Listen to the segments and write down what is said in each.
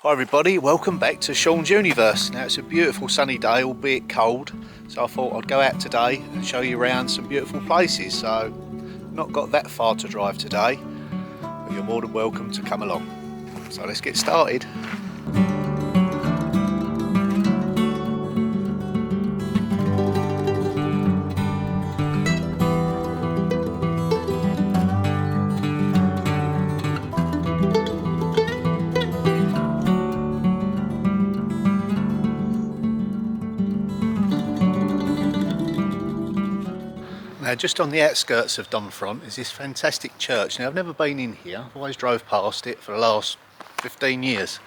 Hi everybody, welcome back to Sean's Universe. Now it's a beautiful sunny day, albeit cold, so I thought I'd go out today and show you around some beautiful places. So, not got that far to drive today, but you're more than welcome to come along. So let's get started. Now just on the outskirts of Domfront is this fantastic church. Now I've never been in here, I've always drove past it for the last 15 years.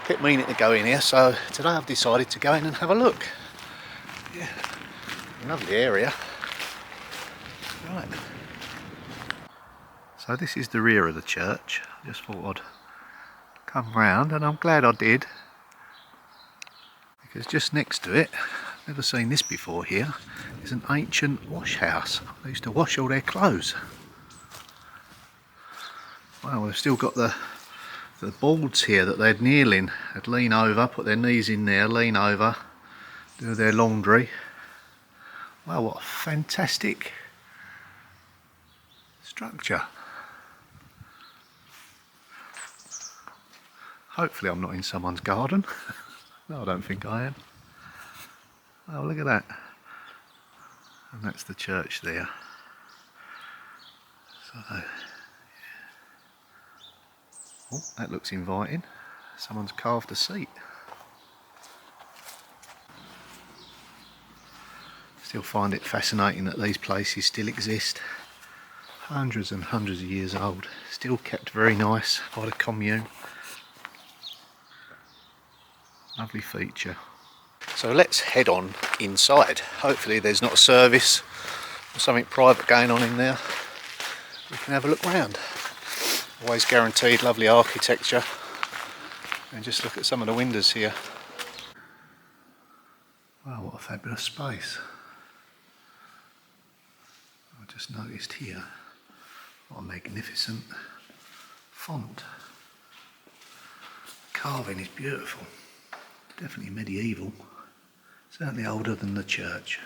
Kept meaning to go in here, so today I've decided to go in and have a look. Yeah, lovely area. Right. So this is the rear of the church. I just thought I'd come round, and I'm glad I did, because just next to it, never seen this before here, is an ancient wash house. They used to wash all their clothes. Well, they've still got the boards here that they'd kneel in. They'd lean over, put their knees in there, lean over, do their laundry. Wow, what a fantastic structure. Hopefully I'm not in someone's garden. No, I don't think I am. Oh, look at that. And that's the church there. So, yeah. Oh, that looks inviting. Someone's carved a seat. Still find it fascinating that these places still exist. Hundreds and hundreds of years old. Still kept very nice by the commune. Lovely feature. So let's head on inside. Hopefully there's not a service or something private going on in there. We can have a look round. Always guaranteed lovely architecture. And just look at some of the windows here. Wow, what a fabulous space. I just noticed here, what a magnificent font. Carving is beautiful. Definitely medieval. Certainly older than the church.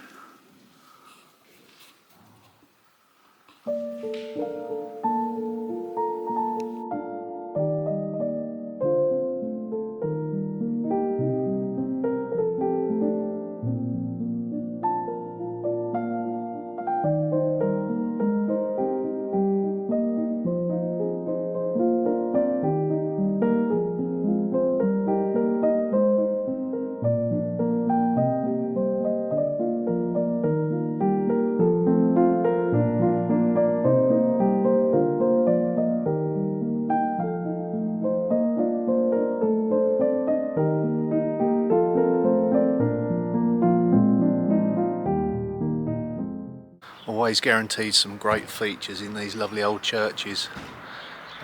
Always guaranteed some great features in these lovely old churches.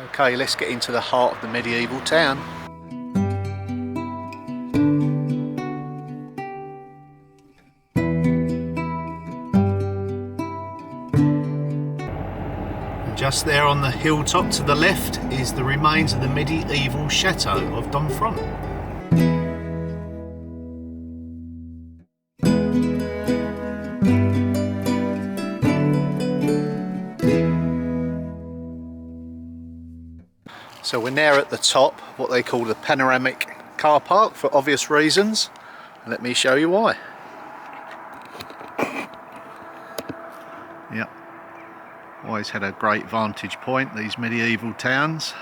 Okay, let's get into the heart of the medieval town. And just there on the hilltop to the left is the remains of the medieval Chateau of Domfront. So we're now at the top, what they call the panoramic car park for obvious reasons. And let me show you why. Yep, always had a great vantage point, these medieval towns.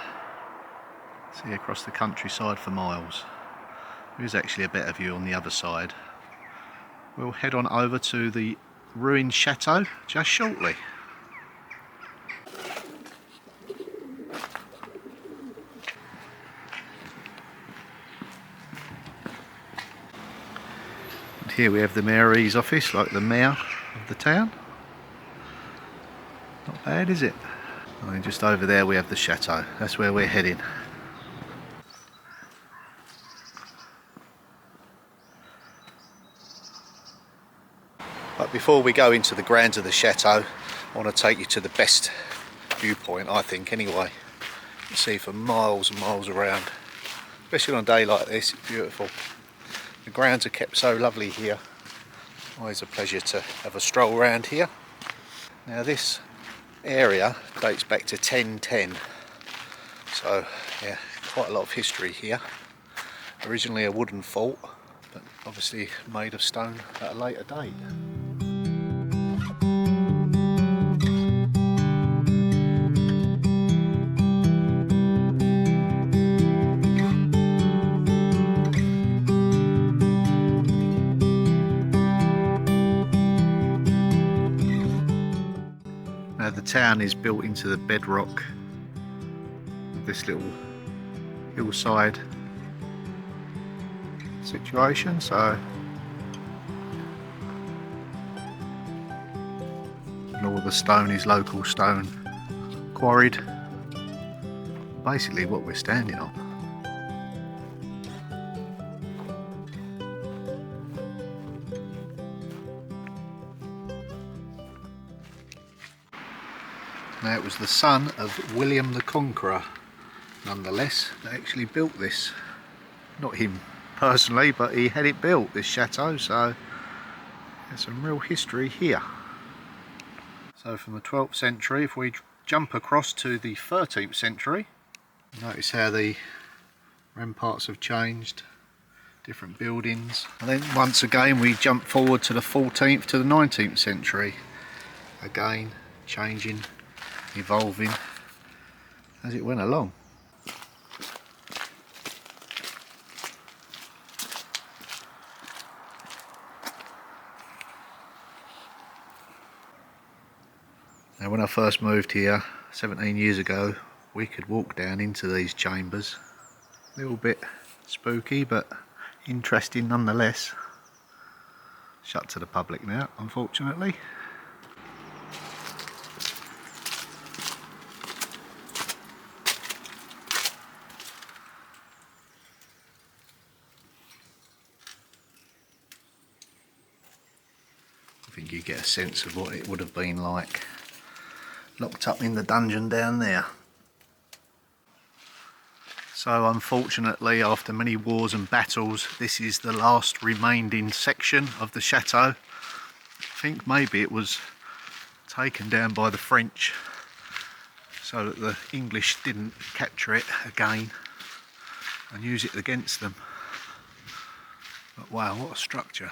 See across the countryside for miles. There is actually a better view on the other side. We'll head on over to the ruined chateau just shortly. Here we have the mayor's office, like the mayor of the town. Not bad, is it? And then just over there we have the chateau. That's where we're heading. But before we go into the grounds of the chateau, I want to take you to the best viewpoint, I think, anyway. You see for miles and miles around. especially on a day like this. It's beautiful. The grounds are kept so lovely here. Always a pleasure to have a stroll around here. Now this area dates back to 1010, so yeah, quite a lot of history here. Originally a wooden fort, but obviously made of stone at a later date. Now the town is built into the bedrock of this little hillside situation, so and all the stone is local stone quarried, basically what we're standing on. Now it was the son of William the Conqueror, nonetheless, that actually built this. Not him personally, but he had it built, this chateau, so there's some real history here. So from the 12th century, if we jump across to the 13th century, notice how the ramparts have changed, different buildings. And then once again we jump forward to the 14th to the 19th century, again changing, evolving as it went along. Now when I first moved here 17 years ago, we could walk down into these chambers. A little bit spooky, but interesting nonetheless. Shut to the public now, unfortunately. I think you get a sense of what it would have been like locked up in the dungeon down there. So unfortunately, after many wars and battles, this is the last remaining section of the chateau. I think maybe it was taken down by the French so that the English didn't capture it again and use it against them. But wow, what a structure.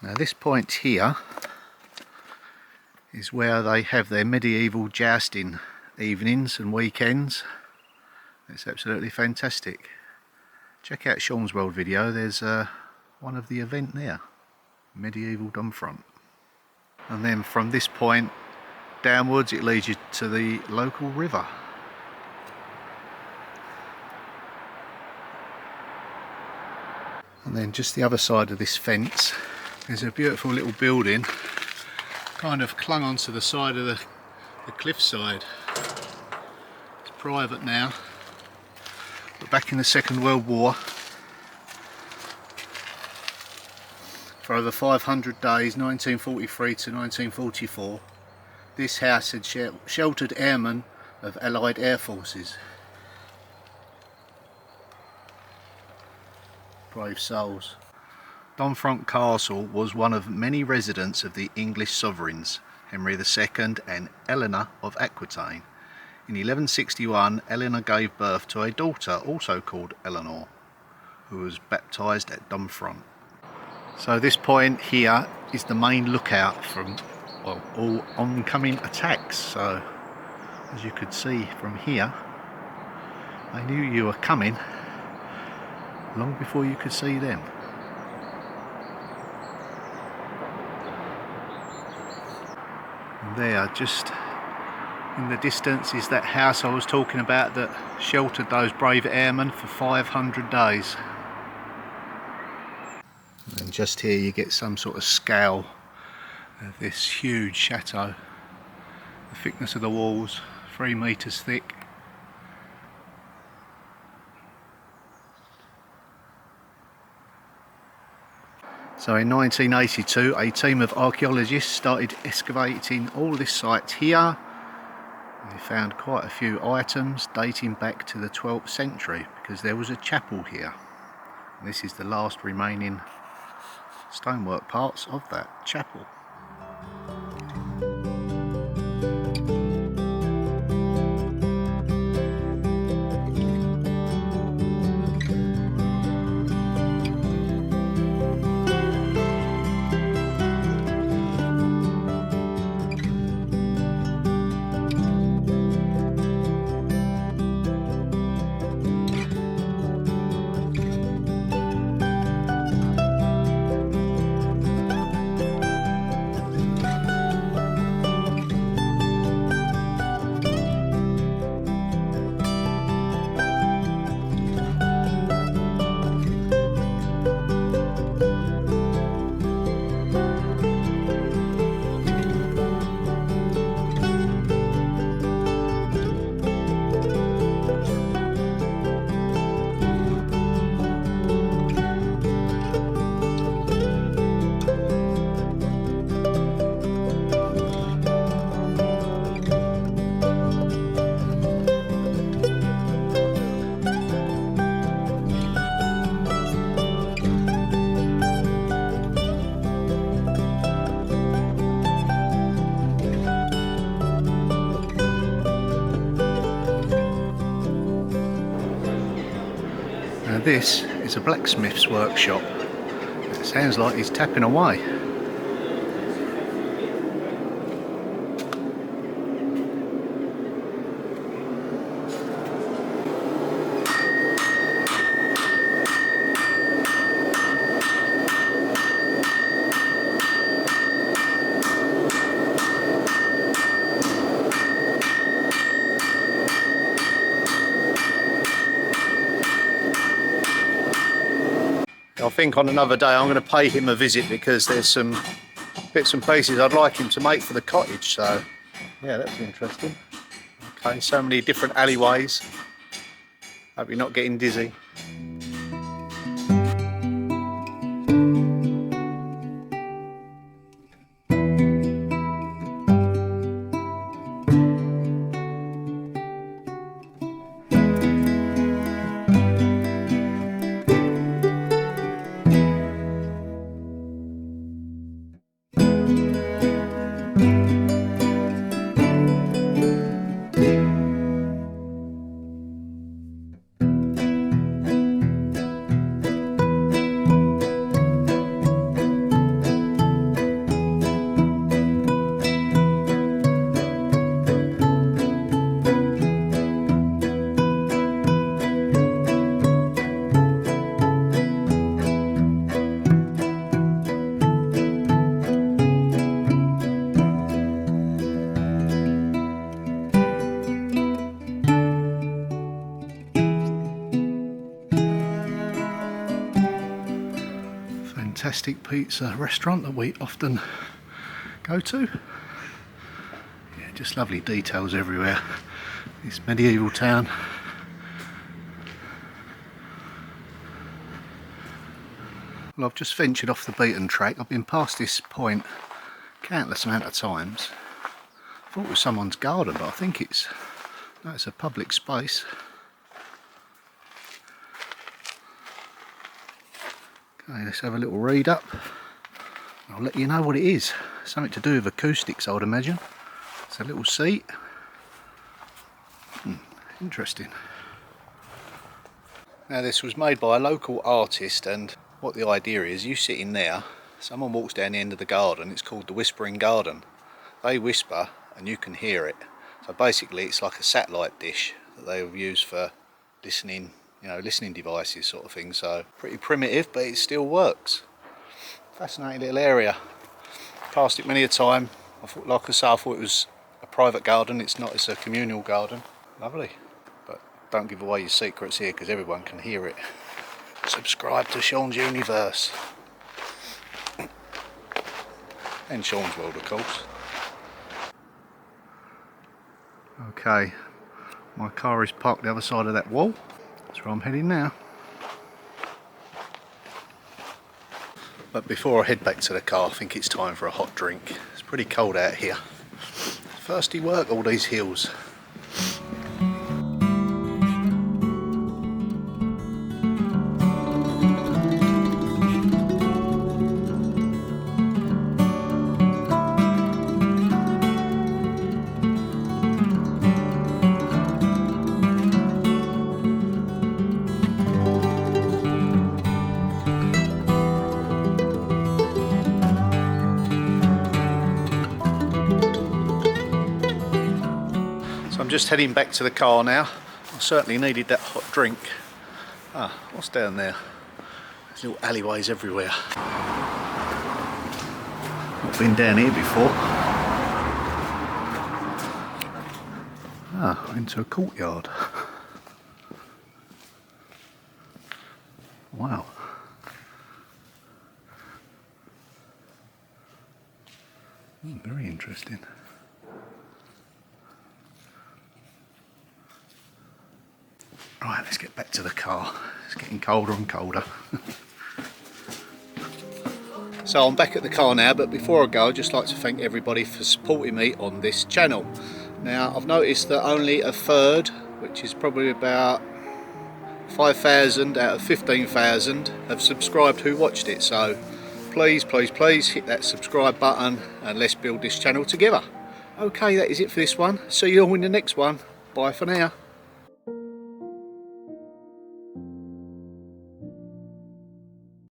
Now this point here is where they have their medieval jousting evenings and weekends. It's absolutely fantastic. Check out Sean's World video, there's one of the event there, medieval Domfront. And then from this point downwards it leads you to the local river. And then just the other side of this fence, there's a beautiful little building kind of clung onto the side of the cliffside. It's private now, but back in the Second World War, for over 500 days, 1943 to 1944, this house had sheltered airmen of Allied air forces. Brave souls. Domfront Castle was one of many residents of the English sovereigns, Henry II and Eleanor of Aquitaine. In 1161, Eleanor gave birth to a daughter also called Eleanor, who was baptised at Domfront. So this point here is the main lookout from, well, all oncoming attacks. So as you could see from here, they knew you were coming long before you could see them. And there, just in the distance, is that house I was talking about that sheltered those brave airmen for 500 days. And just here you get some sort of scale of this huge chateau. The thickness of the walls, 3 metres thick. So in 1982, a team of archaeologists started excavating all this site here, They found quite a few items dating back to the 12th century because there was a chapel here. And this is the last remaining stonework parts of that chapel. Now this is a blacksmith's workshop. It sounds like he's tapping away. I think on another day I'm going to pay him a visit because there's some bits and pieces I'd like him to make for the cottage, so yeah, that's interesting. Okay, so many different alleyways. Hope you're not getting dizzy. Fantastic pizza restaurant that we often go to. Yeah, just lovely details everywhere. This medieval town. Well, I've just ventured off the beaten track. I've been past this point countless amount of times. I thought it was someone's garden, but I think it's a public space. Okay, let's have a little read up. I'll let you know what it is. Something to do with acoustics, I would imagine. It's a little seat. Interesting. Now this was made by a local artist, and what the idea is, you sit in there, someone walks down the end of the garden. It's called the Whispering Garden. They whisper and you can hear it. So basically it's like a satellite dish that they use for listening, you know, listening devices sort of thing. So pretty primitive, but it still works. Fascinating little area. Passed it many a time. I thought, like I say, I thought it was a private garden. It's not, it's a communal garden. Lovely. But don't give away your secrets here because everyone can hear it. Subscribe to Sean's Universe. And Sean's World, of course. Okay, my car is parked the other side of that wall. That's where I'm heading now. But before I head back to the car, I think it's time for a hot drink. It's pretty cold out here. Thirsty work, all these hills. just heading back to the car now. I certainly needed that hot drink. Ah, what's down there? There's little alleyways everywhere. Not been down here before. Ah, into a courtyard. Wow. Very interesting. Right, let's get back to the car. It's getting colder and colder. So I'm back at the car now, but before I go, I'd just like to thank everybody for supporting me on this channel. Now, I've noticed that only a third, which is probably about 5,000 out of 15,000, have subscribed who watched it. So please, please, please hit that subscribe button and let's build this channel together. Okay, that is it for this one. See you all in the next one. Bye for now.